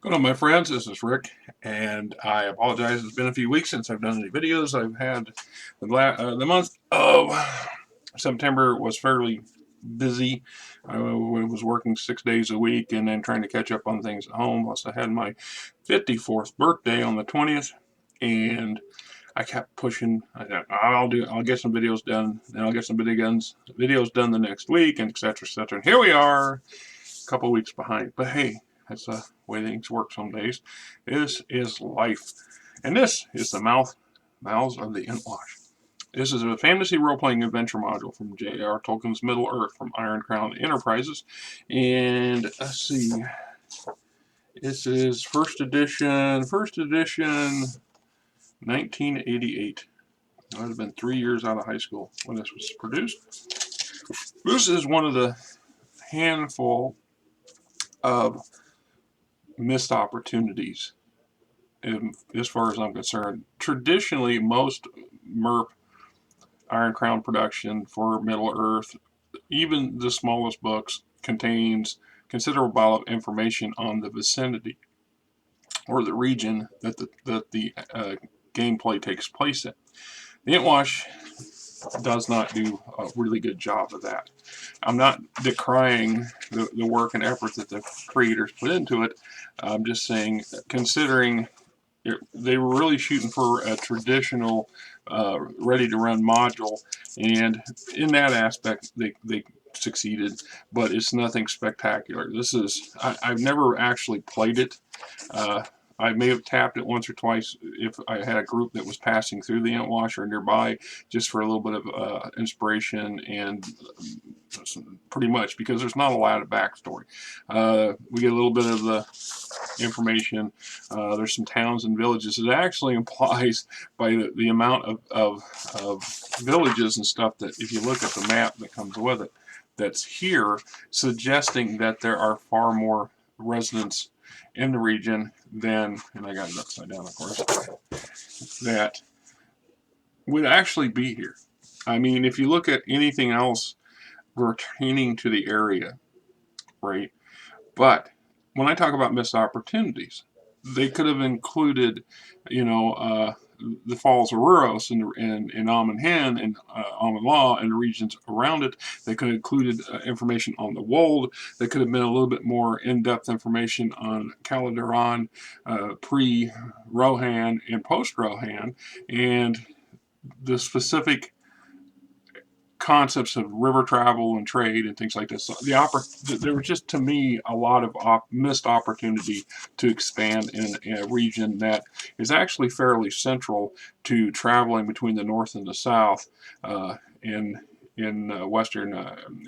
Hello, my friends. This is Rick, and I apologize. It's been a few weeks since I've done any videos. I've had the month of September was fairly busy. I was working 6 days a week, and then trying to catch up on things at home. Plus, I had my 54th birthday on the 20th, and I kept pushing. I thought I'll get some videos done, and I'll get some videos done the next week, and etc. etc. And here we are, a couple weeks behind. But hey, that's the way things work some days. This is life. And this is the Mouths of the Entwash. This is a fantasy role-playing adventure module from J.R. Tolkien's Middle-earth from Iron Crown Enterprises. And let's see. This is first edition, 1988. I would have been 3 years out of high school when this was produced. This is one of the handful of missed opportunities as far as I'm concerned. Traditionally, most MERP Iron Crown production for Middle-earth, even the smallest books, contains considerable amount of information on the vicinity or the region that the gameplay takes place in. The Entwash does not do a really good job of that. I'm not decrying the work and effort that the creators put into it. I'm just saying, considering they were really shooting for a traditional ready-to-run module, and in that aspect they succeeded, but it's nothing spectacular. I've never actually played it. I may have tapped it once or twice if I had a group that was passing through the Entwash or nearby, just for a little bit of inspiration, and pretty much because there's not a lot of backstory. We get a little bit of the information. There's some towns and villages. It actually implies by the amount of villages and stuff that if you look at the map that comes with it, that's here, suggesting that there are far more residents in the region than, and I got it upside down, of course, that would actually be here. I mean, if you look at anything else pertaining to the area, right? But when I talk about missed opportunities, they could have included, the Falls of Ruros and Amon Hen and Amon Law and the regions around it. They could have included information on the Wold. They could have been a little bit more in-depth information on Caladeron, pre-Rohan and post-Rohan, and the specific concepts of river travel and trade and things like this. So there was just, to me, a lot of missed opportunity to expand in a region that is actually fairly central to traveling between the north and the south in western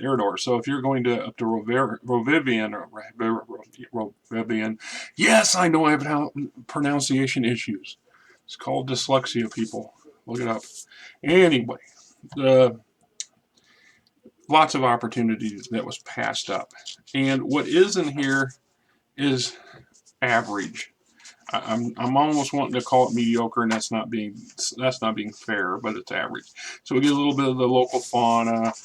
Eridor. So if you're going up to Rovivian, yes, I know I have pronunciation issues. It's called dyslexia, people. Look it up. Anyway, lots of opportunities that was passed up, and what is in here is average. I'm almost wanting to call it mediocre, and that's not being fair, but it's average. So we get a little bit of the local fauna, a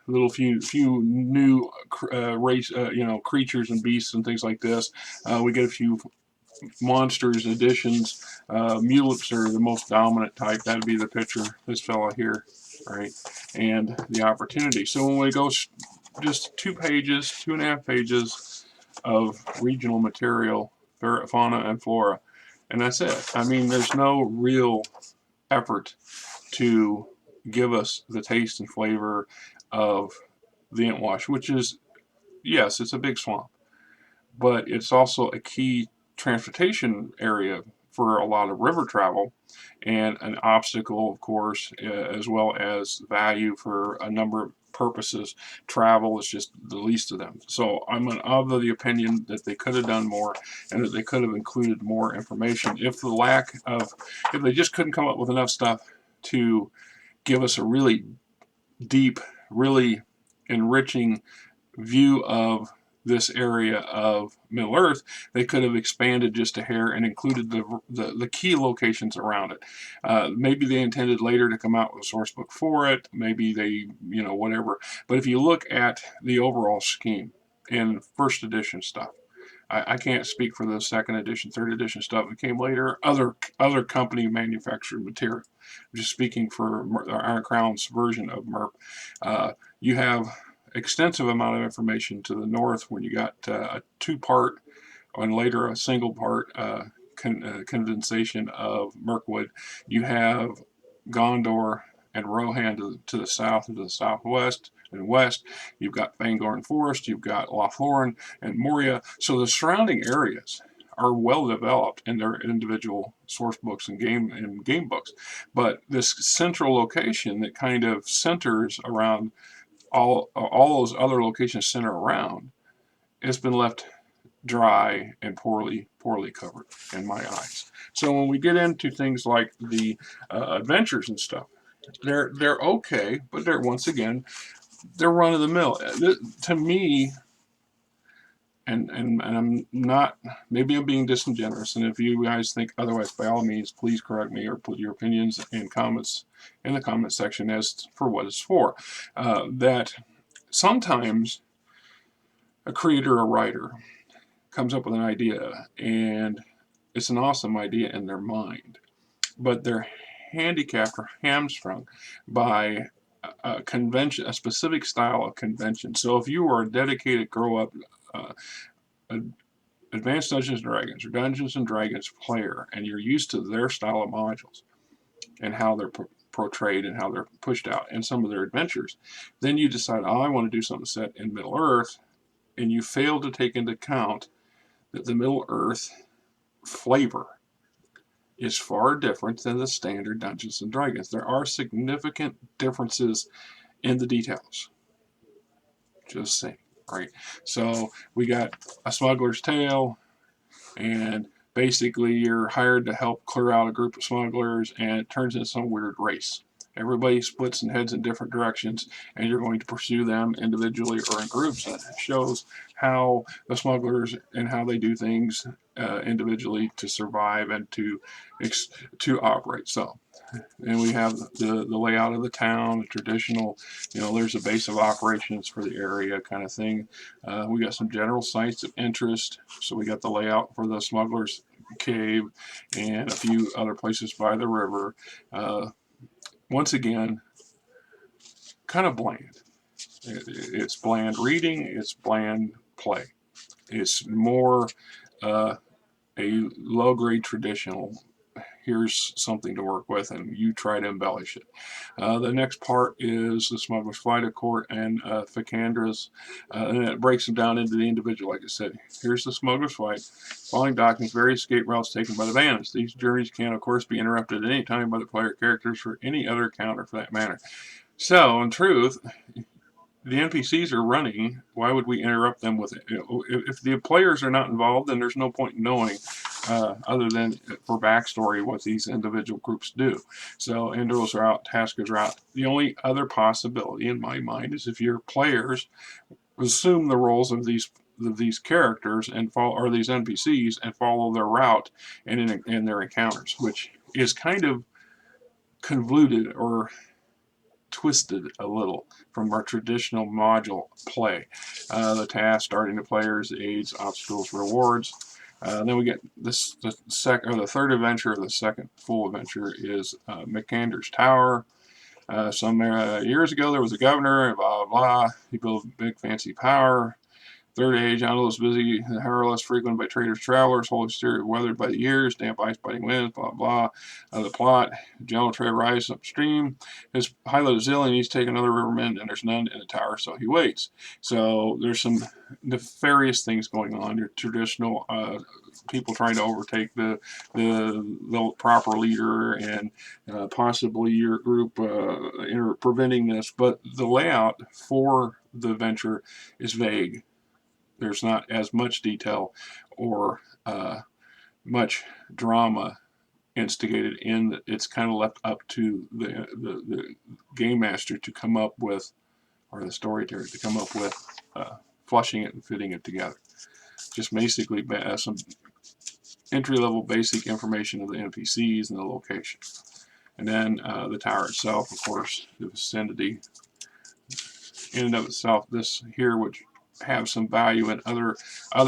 little few new creatures and beasts and things like this. We get a few monsters additions. Mewlips are the most dominant type. That'd be the picture, this fella here, right? And the opportunity. So when we go just 2.5 pages of regional material, fauna and flora, and that's it. I mean, there's no real effort to give us the taste and flavor of the Entwash, which is, yes, it's a big swamp, but it's also a key transportation area for a lot of river travel, and an obstacle, of course, as well as value for a number of purposes. Travel is just the least of them. So I'm of the opinion that they could have done more, and that they could have included more information. If they just couldn't come up with enough stuff to give us a really deep, really enriching view of this area of Middle-earth, they could have expanded just a hair and included the key locations around it. Maybe they intended later to come out with a source book for it. Maybe they, whatever. But if you look at the overall scheme in first edition stuff, I can't speak for the second edition, third edition stuff that came later. Other company manufactured material. I'm just speaking for Iron Crown's version of MERP. You have extensive amount of information to the north when you got a two-part and later a single-part condensation of Mirkwood. You have Gondor and Rohan to the south and to the southwest and west. You've got Fangorn Forest, you've got Lothlorien and Moria. So the surrounding areas are well developed in their individual source books and game books. But this central location that kind of centers around all those other locations center around, it's been left dry and poorly covered in my eyes. So when we get into things like the adventures and stuff, they're okay, but they're once again they're run of the mill. To me, and I'm not, maybe I'm being disingenuous, and if you guys think otherwise, by all means, please correct me or put your opinions and comments in the comment section as for what it's for. That sometimes a creator or writer comes up with an idea and it's an awesome idea in their mind, but they're handicapped or hamstrung by a convention, a specific style of convention. So if you are a dedicated grow-up Advanced Dungeons & Dragons or Dungeons & Dragons player, and you're used to their style of modules and how they're portrayed and how they're pushed out in some of their adventures, then you decide, oh, I want to do something set in Middle-earth, and you fail to take into account that the Middle-earth flavor is far different than the standard Dungeons & Dragons. There are significant differences in the details. Just saying, right? So we got a smuggler's tale, and basically you're hired to help clear out a group of smugglers, and it turns into some weird race. Everybody splits and heads in different directions, and you're going to pursue them individually or in groups. That shows how the smugglers and how they do things individually to survive and to operate. So, and we have the layout of the town, the traditional, there's a base of operations for the area kind of thing. We got some general sites of interest. So we got the layout for the smugglers cave and a few other places by the river. Once again, kind of bland. It's bland reading, it's bland play. It's more a low-grade traditional. Here's something to work with, and you try to embellish it. The next part is the Smuggler's Flight of Court and Mcanders, and it breaks them down into the individual. Like I said, here's the Smuggler's Flight. Following documents, various escape routes taken by the bandits. These journeys can, of course, be interrupted at any time by the player characters or any other encounter for that matter. So, in truth, the NPCs are running. Why would we interrupt them with it? If the players are not involved, then there's no point in knowing, other than for backstory, what these individual groups do. So individuals are out, taskers are out. The only other possibility in my mind is if your players assume the roles of these characters and or these NPCs and follow their route and in their encounters, which is kind of convoluted or twisted a little from our traditional module play. The task, starting the players, aids, obstacles, rewards. Then we get the third adventure, or the second full adventure, is Mcanders Tower. Some years ago, there was a governor, and blah, blah, blah. He built a big fancy power. Third age, outlaws busy, harmless, frequented by traders, travelers, holy spirit weathered by the years, damp ice biting winds, blah, blah. The plot, General Trey rises upstream. His pilot is ill and he's taken another riverman, and there's none in the tower, so he waits. So there's some nefarious things going on. Your traditional people trying to overtake the proper leader, and possibly your group preventing this. But the layout for the adventure is vague. There's not as much detail or much drama instigated in. It's kind of left up to the game master to come up with, or the storyteller to come up with, flushing it and fitting it together. Just basically some entry-level basic information of the NPCs and the location. And then the tower itself, of course, the vicinity in and of itself. This here, which have some value in other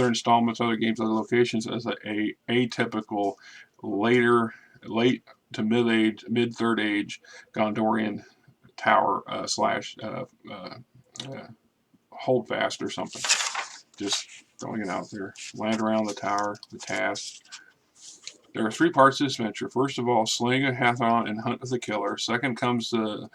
installments, other games, other locations as a atypical late to mid third age Gondorian tower slash hold fast or something. Just throwing it out there. Land around the tower, the task. There are 3 parts to this adventure. First of all, slaying a Hathon and hunt the killer. Second comes the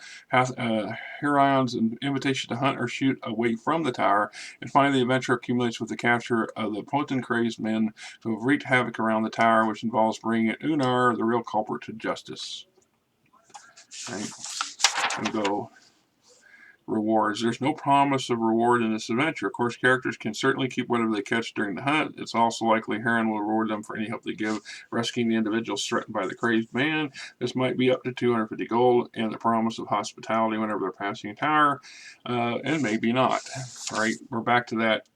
Herion's invitation to hunt or shoot away from the tower. And finally, the adventure accumulates with the capture of the potent crazed men who have wreaked havoc around the tower, which involves bringing Unar, the real culprit, to justice. Right? And go rewards. There's no promise of reward in this adventure. Of course, characters can certainly keep whatever they catch during the hunt. It's also likely Heron will reward them for any help they give rescuing the individuals threatened by the crazed man. This might be up to 250 gold and the promise of hospitality whenever they're passing a tower, and maybe not. Right? We're back to that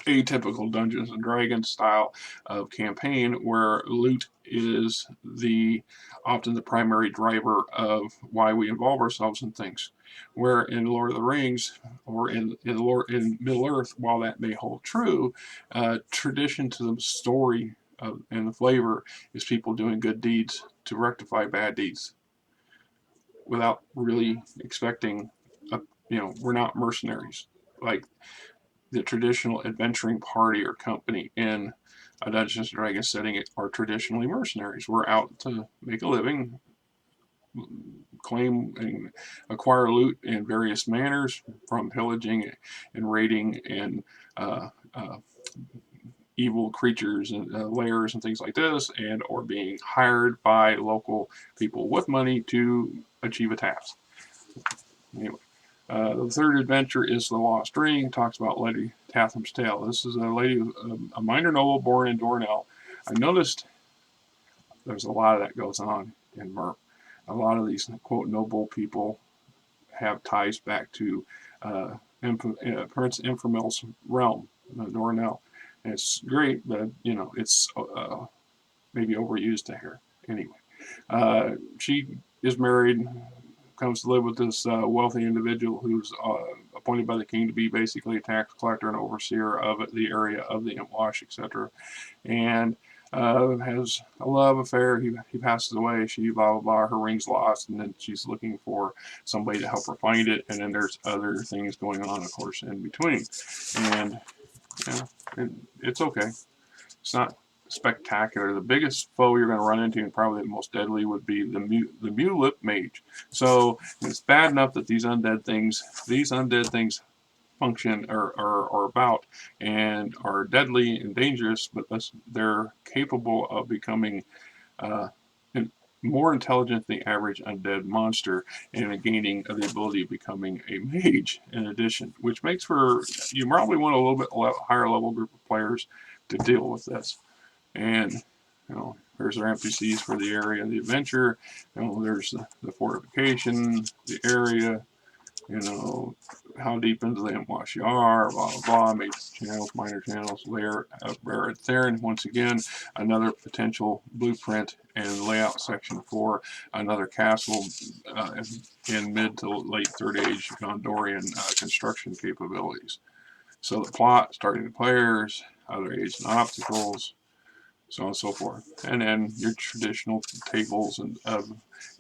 atypical Dungeons and Dragons style of campaign where loot is often the primary driver of why we involve ourselves in things. Where in Lord of the Rings or in Middle Earth, while that may hold true, tradition to the story and the flavor is people doing good deeds to rectify bad deeds without really expecting, we're not mercenaries. Like the traditional adventuring party or company in a Dungeons and Dragons setting are traditionally mercenaries. We're out to make a living, claim and acquire loot in various manners, from pillaging and raiding and evil creatures and lairs and things like this, and or being hired by local people with money to achieve a task. Anyway, the third adventure is The Lost Ring. It talks about Lady Tatham's Tale. This is a minor noble born in Dornell. I noticed there's a lot of that goes on in Merp. A lot of these, quote, noble people have ties back to Prince Infermel's realm, Dornell. And it's great, but, it's maybe overused to her. Anyway, she is married, comes to live with this wealthy individual who's appointed by the king to be basically a tax collector and overseer of the area of the Entwash, etc. And has a love affair. He passes away. She blah blah blah. Her ring's lost, and then she's looking for somebody to help her find it. And then there's other things going on, of course, in between. And it's okay. It's not spectacular. The biggest foe you're going to run into, and probably the most deadly, would be the Mewlip mage. So it's bad enough that these undead things function or are about and are deadly and dangerous, but they're capable of becoming more intelligent than the average undead monster and gaining the ability of becoming a mage in addition, which makes for, you probably want a little bit higher level group of players to deal with this. And there's our NPCs for the area of the adventure. There's the fortification, the area, how deep into the Entwash you are, blah, blah, blah, major channels, minor channels, layer of Barrett Theron. Once again, another potential blueprint and layout section for another castle in mid to late Third Age Gondorian construction capabilities. So the plot, starting the players, other aids and obstacles, so on and so forth. And then your traditional tables and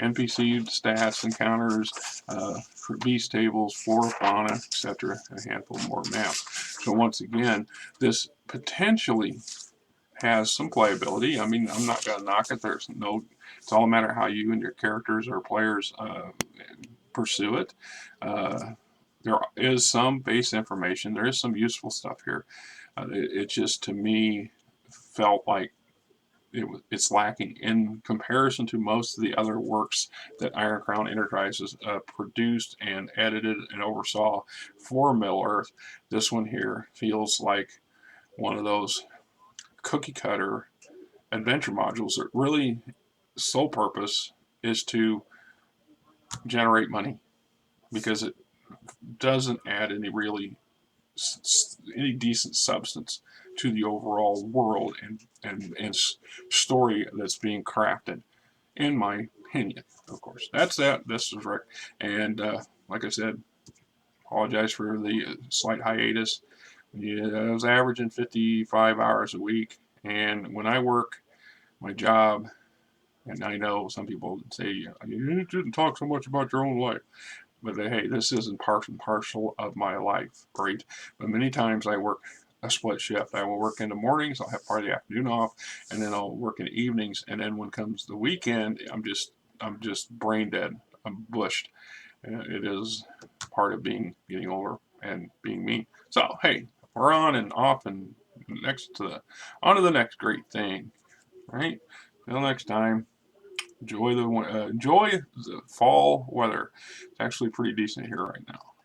NPC stats, encounters, beast tables, flora, fauna, etc., and a handful more maps. So once again, this potentially has some playability. I mean, I'm not going to knock it. It's all a matter of how you and your characters or players pursue it. There is some base information. There is some useful stuff here. It just, to me, felt like it's lacking in comparison to most of the other works that Iron Crown Enterprises produced and edited and oversaw for Middle Earth. This one here feels like one of those cookie cutter adventure modules that really sole purpose is to generate money, because it doesn't add any decent substance to the overall world and story that's being crafted, in my opinion. Of course, that's that. This is Rick, and like I said, apologize for the slight hiatus. Yeah, I was averaging 55 hours a week. And when I work my job, and I know some people say, you shouldn't talk so much about your own life. But hey, this isn't part and parcel of my life, right? But many times I work a split shift. I will work in the mornings, I'll have part of the afternoon off, and then I'll work in the evenings. And then when comes the weekend, I'm just brain dead. I'm bushed. It is part of getting older and being me. So hey, we're on and off and on to the next great thing, right? Till next time. Enjoy the fall weather. It's actually pretty decent here right now.